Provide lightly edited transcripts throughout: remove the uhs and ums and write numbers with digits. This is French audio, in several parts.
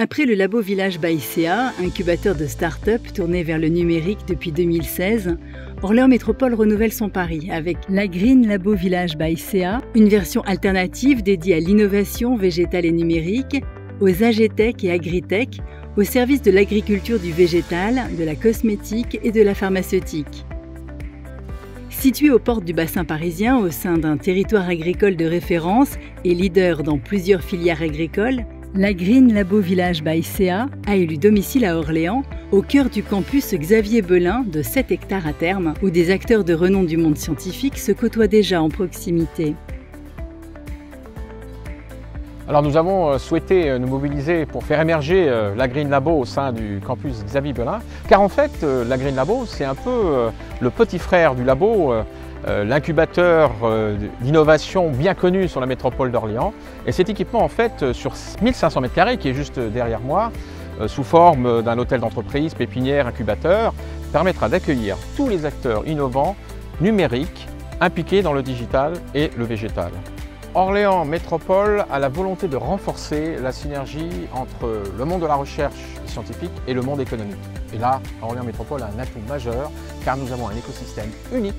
Après le Labo Village by CA, incubateur de start-up tourné vers le numérique depuis 2016, Orléans Métropole renouvelle son pari avec la Green Labo Village by CA, une version alternative dédiée à l'innovation végétale et numérique, aux AgTech et Agritech, au service de l'agriculture du végétal, de la cosmétique et de la pharmaceutique. Située aux portes du bassin parisien au sein d'un territoire agricole de référence et leader dans plusieurs filières agricoles, la Green Labo Village by CA a élu domicile à Orléans, au cœur du campus Xavier Belin de 7 hectares à terme, où des acteurs de renom du monde scientifique se côtoient déjà en proximité. Alors nous avons souhaité nous mobiliser pour faire émerger la Green Labo au sein du campus Xavier Belin, car en fait la Green Labo c'est un peu le petit frère du labo, l'incubateur d'innovation bien connu sur la métropole d'Orléans. Et cet équipement en fait sur 1500 m² qui est juste derrière moi, sous forme d'un hôtel d'entreprise, pépinière, incubateur, permettra d'accueillir tous les acteurs innovants numériques impliqués dans le digital et le végétal. Orléans Métropole a la volonté de renforcer la synergie entre le monde de la recherche scientifique et le monde économique. Et là, Orléans Métropole a un atout majeur car nous avons un écosystème unique,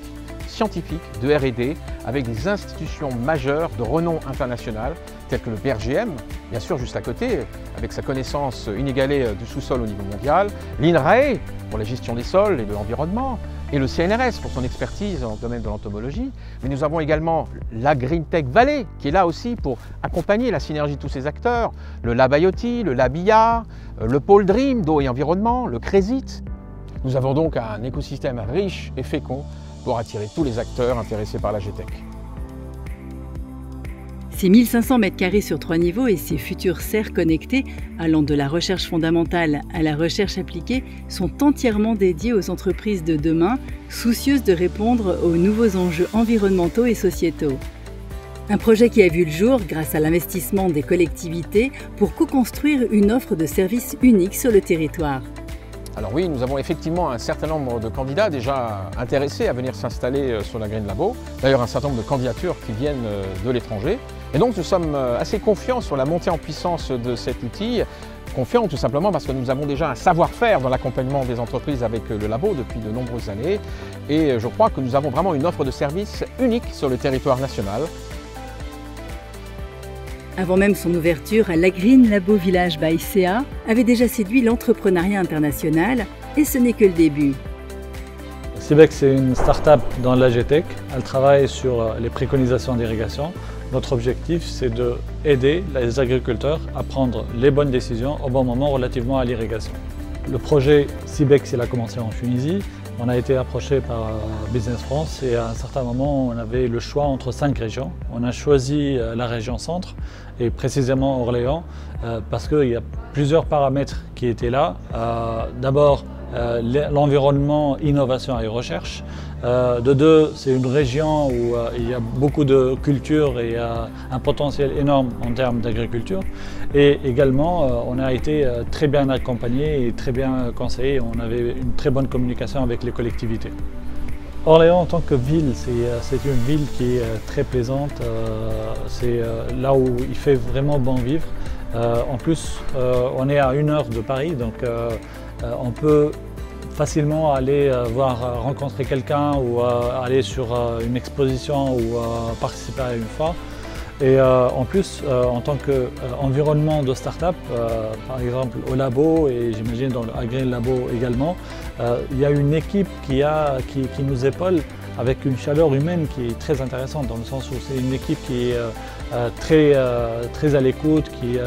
scientifique, de R&D, avec des institutions majeures de renom international, telles que le BRGM, bien sûr juste à côté, avec sa connaissance inégalée du sous-sol au niveau mondial, l'INRAE pour la gestion des sols et de l'environnement, et le CNRS pour son expertise dans le domaine de l'entomologie. Mais nous avons également la Green Tech Valley qui est là aussi pour accompagner la synergie de tous ces acteurs, le Lab IoT, le Lab IA, le Pôle Dream d'eau et environnement, le CRESIT. Nous avons donc un écosystème riche et fécond pour attirer tous les acteurs intéressés par la AgTech. Ces 1500 m² sur 3 niveaux et ces futures serres connectées, allant de la recherche fondamentale à la recherche appliquée, sont entièrement dédiées aux entreprises de demain, soucieuses de répondre aux nouveaux enjeux environnementaux et sociétaux. Un projet qui a vu le jour grâce à l'investissement des collectivités pour co-construire une offre de services unique sur le territoire. Alors oui, nous avons effectivement un certain nombre de candidats déjà intéressés à venir s'installer sur la Green Labo. D'ailleurs, un certain nombre de candidatures qui viennent de l'étranger. Et donc nous sommes assez confiants sur la montée en puissance de cet outil. Confiants tout simplement parce que nous avons déjà un savoir-faire dans l'accompagnement des entreprises avec le labo depuis de nombreuses années. Et je crois que nous avons vraiment une offre de services unique sur le territoire national. Avant même son ouverture, la Green Labo Village by CA avait déjà séduit l'entrepreneuriat international et ce n'est que le début. CIBEC, c'est une start-up dans l'AgTech. Elle travaille sur les préconisations d'irrigation. Notre objectif, c'est d'aider les agriculteurs à prendre les bonnes décisions au bon moment relativement à l'irrigation. Le projet CIBEC, il a commencé en Tunisie. On a été approché par Business France et à un certain moment, on avait le choix entre 5 régions. On a choisi la région centre et précisément Orléans parce qu'il y a plusieurs paramètres qui étaient là. D'abord, l'environnement, innovation et recherche. De deux, c'est une région où il y a beaucoup de culture et un potentiel énorme en termes d'agriculture. Et également, on a été très bien accompagné et très bien conseillé. On avait une très bonne communication avec les collectivités. Orléans en tant que ville, c'est une ville qui est très plaisante. C'est là où il fait vraiment bon vivre. En plus, on est à 1 heure de Paris, donc on peut facilement aller rencontrer quelqu'un ou aller sur une exposition ou participer à une foire. Et en plus, en tant qu'environnement de start-up, par exemple au labo et j'imagine dans le Green Labo également, il y a une équipe qui nous épaule avec une chaleur humaine qui est très intéressante dans le sens où c'est une équipe qui est très à l'écoute, qui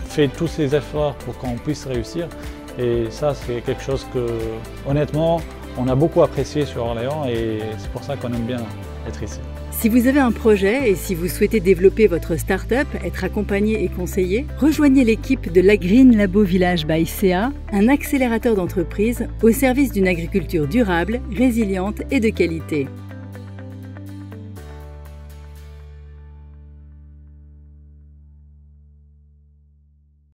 fait tous ses efforts pour qu'on puisse réussir. Et ça, c'est quelque chose que, honnêtement, on a beaucoup apprécié sur Orléans et c'est pour ça qu'on aime bien être ici. Si vous avez un projet et si vous souhaitez développer votre start-up, être accompagné et conseillé, rejoignez l'équipe de la Green Labo Village by CA, un accélérateur d'entreprise au service d'une agriculture durable, résiliente et de qualité.